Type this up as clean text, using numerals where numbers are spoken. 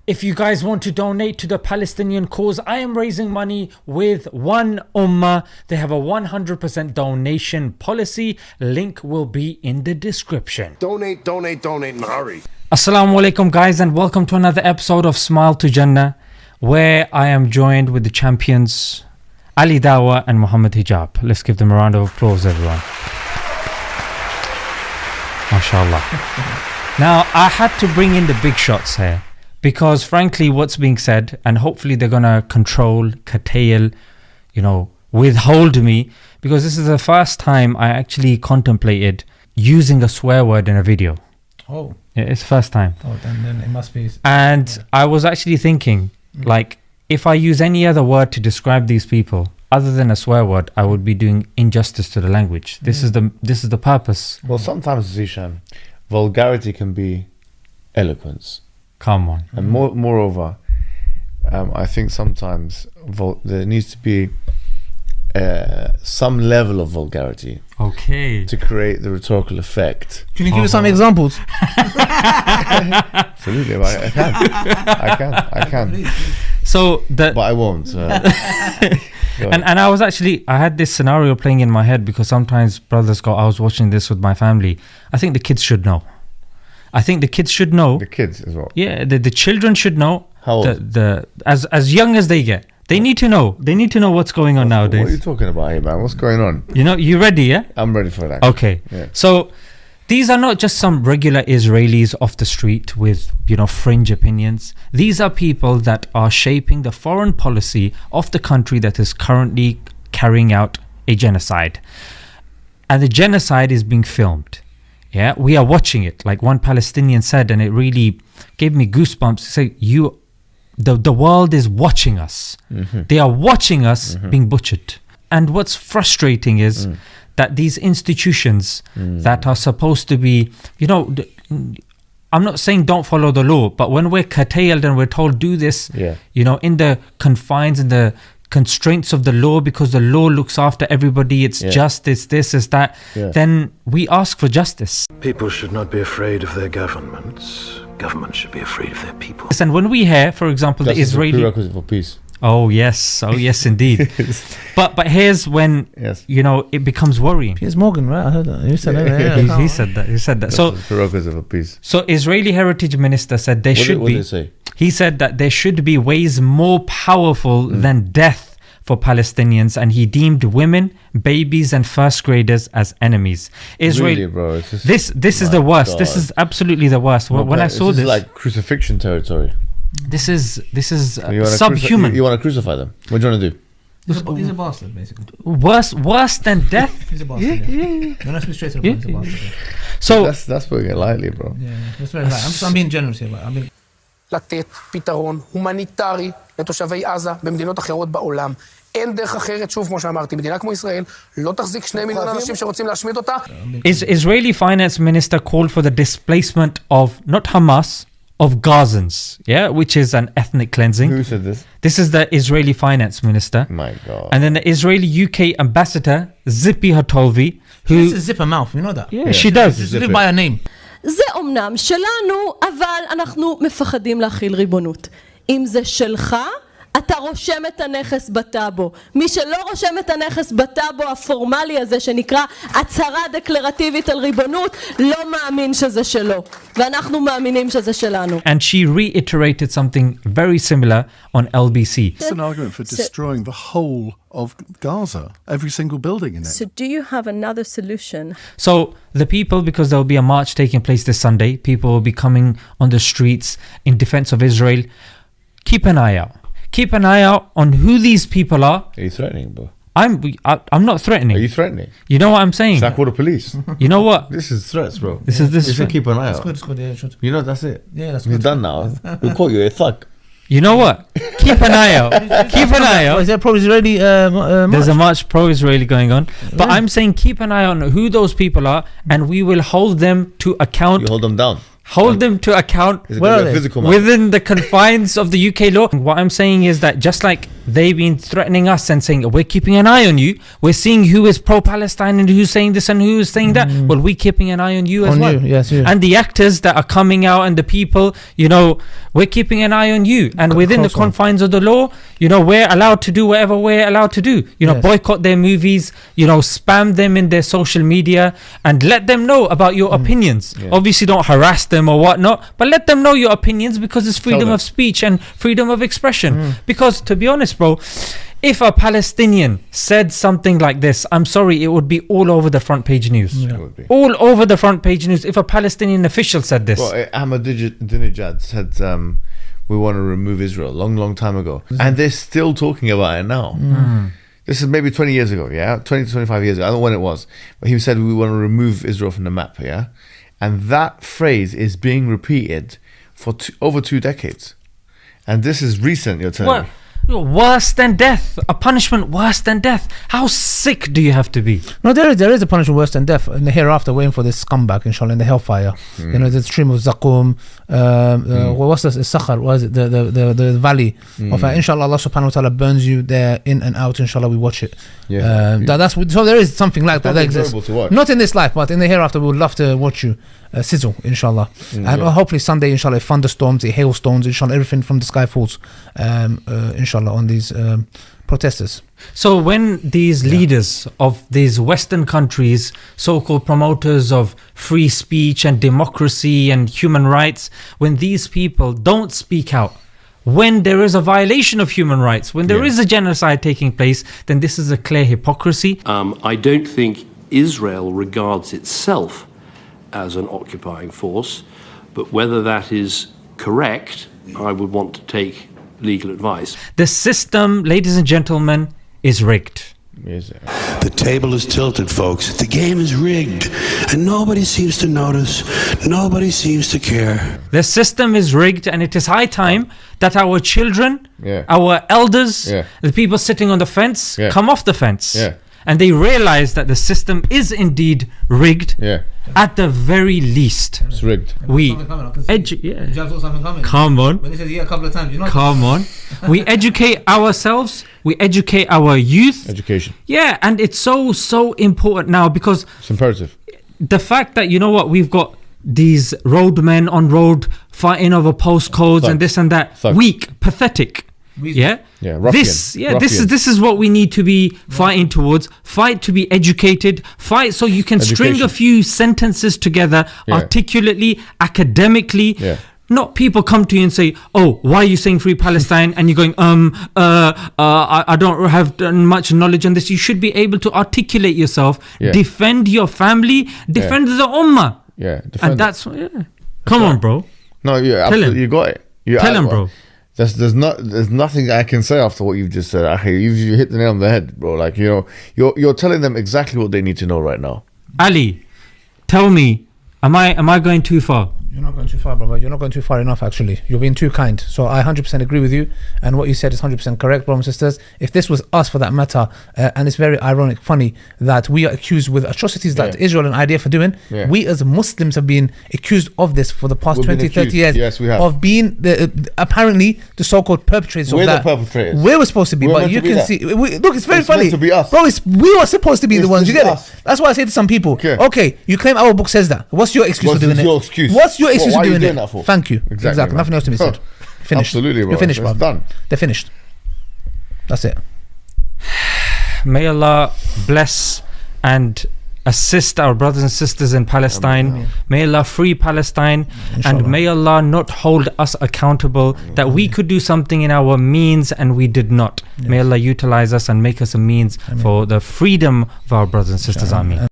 If you guys want to donate to the Palestinian cause, I am raising money with One Ummah. They have a 100% donation policy. Link will be in the description. Donate in a hurry. Assalamu alaikum guys, and welcome to another episode of Smile to Jannah, where I am joined with the champions Ali Dawah and Muhammad Hijab. Let's give them a round of applause, everyone. MashaAllah. Now, I had to bring in the big shots here, because frankly, what's being said, and hopefully they're going to control, curtail, withhold me, because this is the first time I actually contemplated using a swear word in a video. Oh. Yeah, it's the first time. Oh, then it must be. And yeah. I was actually thinking, if I use any other word to describe these people, other than a swear word, I would be doing injustice to the language. This is the purpose. Well, sometimes, Zishan, vulgarity can be eloquence. Come on. And moreover, I think sometimes there needs to be some level of vulgarity. Okay. To create the rhetorical effect. Can you give us some examples? Absolutely, I can. So but I won't. And I was actually, I had this scenario playing in my head, because sometimes brothers go, I was watching this with my family. I think the kids should know. The kids as well. Yeah, the children should know. How old? As young as they get. They need to know. They need to know what's going on nowadays. What are you talking about here, man? What's going on? You ready, yeah? I'm ready for that. Okay. Yeah. So these are not just some regular Israelis off the street with, fringe opinions. These are people that are shaping the foreign policy of the country that is currently carrying out a genocide. And the genocide is being filmed. Yeah, we are watching it. Like one Palestinian said, and it really gave me goosebumps to say, the world is watching us. Mm-hmm. They are watching us being butchered. And what's frustrating is that these institutions that are supposed to be, I'm not saying don't follow the law, but when we're curtailed and we're told do this, in the confines and the constraints of the law, because the law looks after everybody, it's justice, this is that, then we ask for justice. People should not be afraid of their governments. Governments should be afraid of their people. And when we hear, for example, Justice the Israeli... is a prerequisite for peace. Oh yes indeed. but here's when it becomes worrying. Piers Morgan, right? I heard that. You said that. He said that. That's so prerequisite for peace. So Israeli Heritage Minister said there should be. What did he say? He said that there should be ways more powerful than death for Palestinians, and he deemed women, babies, and first graders as enemies. Israel, really, bro? This is the worst. God. This is absolutely the worst. When I saw this, is like crucifixion territory. This is subhuman. You want to crucify them? What do you want to do? He's a bastard, basically. Worse than death. He's a bastard. Yeah. No, let's be straight to the point. He's a bastard. So that's putting it lightly, bro. Yeah, that's very light. I'm being generous here, but לתת פתרון הומניטרי לתושבי עזה במדינות אחרות בעולם. אין דרך אחרת, שוב, כמו שאמרתי, מדינה כמו ישראל לא תחזיק 2 מיליון אנשים שרוצים להשמיד אותה. Israeli finance minister called for the displacement of not Hamas, of Gazans, which is an ethnic cleansing. Who said this? This is the Israeli finance minister. My God. And then the Israeli UK ambassador Zippy Hatolvi, who she has a zipper mouth, you know that? Yeah, she does. She live by her name. זה אומנם שלנו, אבל אנחנו מפחדים להכיל ריבונות. אם זה שלך, אתה רושם את הנכס בטאבו. מי שלא רושם את הנכס בטאבו הפורמלי הזה שנקרא הצהרה דקלרטיבית על ריבונות, לא מאמין שזה שלו. ואנחנו מאמינים שזה שלנו. And she reiterated something very similar on LBC. It's an argument for destroying the whole of Gaza, every single building in it. So do you have another solution? So the people, because there will be a march taking place this Sunday, people will be coming on the streets in defense of Israel. Keep an eye out. Keep an eye out on who these people are. Are you threatening, bro? I'm not threatening. Are you threatening? You know what I'm saying? Should I call the police? You know what? This is threats, bro. This is You should keep an eye out. That's good, yeah, should. You know, that's it. Yeah, that's You're good. done now. We'll call you a thug. You know what? Keep an eye out. Keep an eye out. Is there pro-Israeli There's a march pro-Israeli going on. But I'm saying keep an eye on who those people are, and we will hold them to account. You hold them down. Hold them to account within the confines of the UK law. What I'm saying is that just like they've been threatening us and saying, we're keeping an eye on you. We're seeing who is pro-Palestine and who's saying this and who is saying that. Well, we're keeping an eye on you as well. Yes, you. And the actors that are coming out and the people, we're keeping an eye on you. And within the confines of the law, we're allowed to do whatever we're allowed to do. Boycott their movies, spam them in their social media and let them know about your opinions. Obviously, don't harass them or whatnot, but let them know your opinions, because it's freedom of speech and freedom of expression. Because to be honest, bro, if a Palestinian said something like this, I'm sorry, it would be all over the front page news. It would be. All over the front page news if a Palestinian official said this. Well, Ahmadinejad said we want to remove Israel long time ago, and they're still talking about it now. This is maybe 20 years ago, 20 to 25 years ago. I don't know when it was, but he said we want to remove Israel from the map, and that phrase is being repeated for over 2 decades. And this is recent, you're telling me. Worse than death. A punishment worse than death. How sick do you have to be? No, there is a punishment worse than death in the hereafter, waiting for this scumbag, inshallah, in the hellfire. The stream of Zaqum, what's this? Sakhar, what is it? The valley of inshallah, Allah subhanahu wa ta'ala burns you there in and out, inshallah, we watch it. So there is something like that exists. Not in this life, but in the hereafter, we would love to watch you sizzle, inshallah. And hopefully Sunday, inshallah, thunderstorms, hailstones, inshallah, everything from the sky falls, inshallah, on these protesters. So when these leaders of these Western countries, so-called promoters of free speech and democracy and human rights, when these people don't speak out, when there is a violation of human rights, when there is a genocide taking place, then this is a clear hypocrisy. I don't think Israel regards itself as an occupying force, but whether that is correct, I would want to take legal advice. The system, ladies and gentlemen, is rigged. The table is tilted, folks. The game is rigged, and nobody seems to notice. Nobody seems to care. The system is rigged, and it is high time that our children, our elders, the people sitting on the fence, come off the fence. And they realize that the system is indeed rigged. At the very least, it's rigged. Come on. When he says a couple of times, Come on. We educate ourselves. We educate our youth. Education. Yeah, and it's so important now, because it's imperative. The fact that we've got these roadmen on road fighting over postcodes and this and that, weak, pathetic. Ruffian. This is what we need to be fighting towards. Fight to be educated. Fight so you can string a few sentences together articulately, academically. Not people come to you and say, "Oh, why are you saying free Palestine?" And you're going, I don't have much knowledge on this. You should be able to articulate yourself, defend your family, defend the ummah. And that's come on, bro. No, absolutely, you got it. Tell him, bro. There's nothing I can say after what you've just said. You hit the nail on the head, bro. Like, you're telling them exactly what they need to know right now. Ali, tell me, am I going too far? You're not going too far, brother. You're not going too far enough, actually. You're being too kind. So I 100% agree with you. And what you said is 100% correct, brothers and sisters. If this was us, for that matter, and it's very ironic, funny, that we are accused with atrocities that Israel and IDF are doing. We as Muslims have been accused of this for the past 20, 30 years. Yes, we have. Of being, apparently, the so-called perpetrators of that. We're the perpetrators. Where we're supposed to be. But you can see, look, it's very funny. Meant to be us. Bro, we were supposed to be the ones. You get it? That's why I say to some people, okay, you claim our book says that. What's your excuse for doing it? What's your excuse for doing it? Thank you. Exactly. Nothing else to be said. Finished. Absolutely, bro. You're finished, bro. Done. They're finished. That's it. May Allah bless and assist our brothers and sisters in Palestine. Amen. May Allah free Palestine. Inshallah. And may Allah not hold us accountable that we could do something in our means and we did not. May Allah utilize us and make us a means for the freedom of our brothers and sisters. Ameen.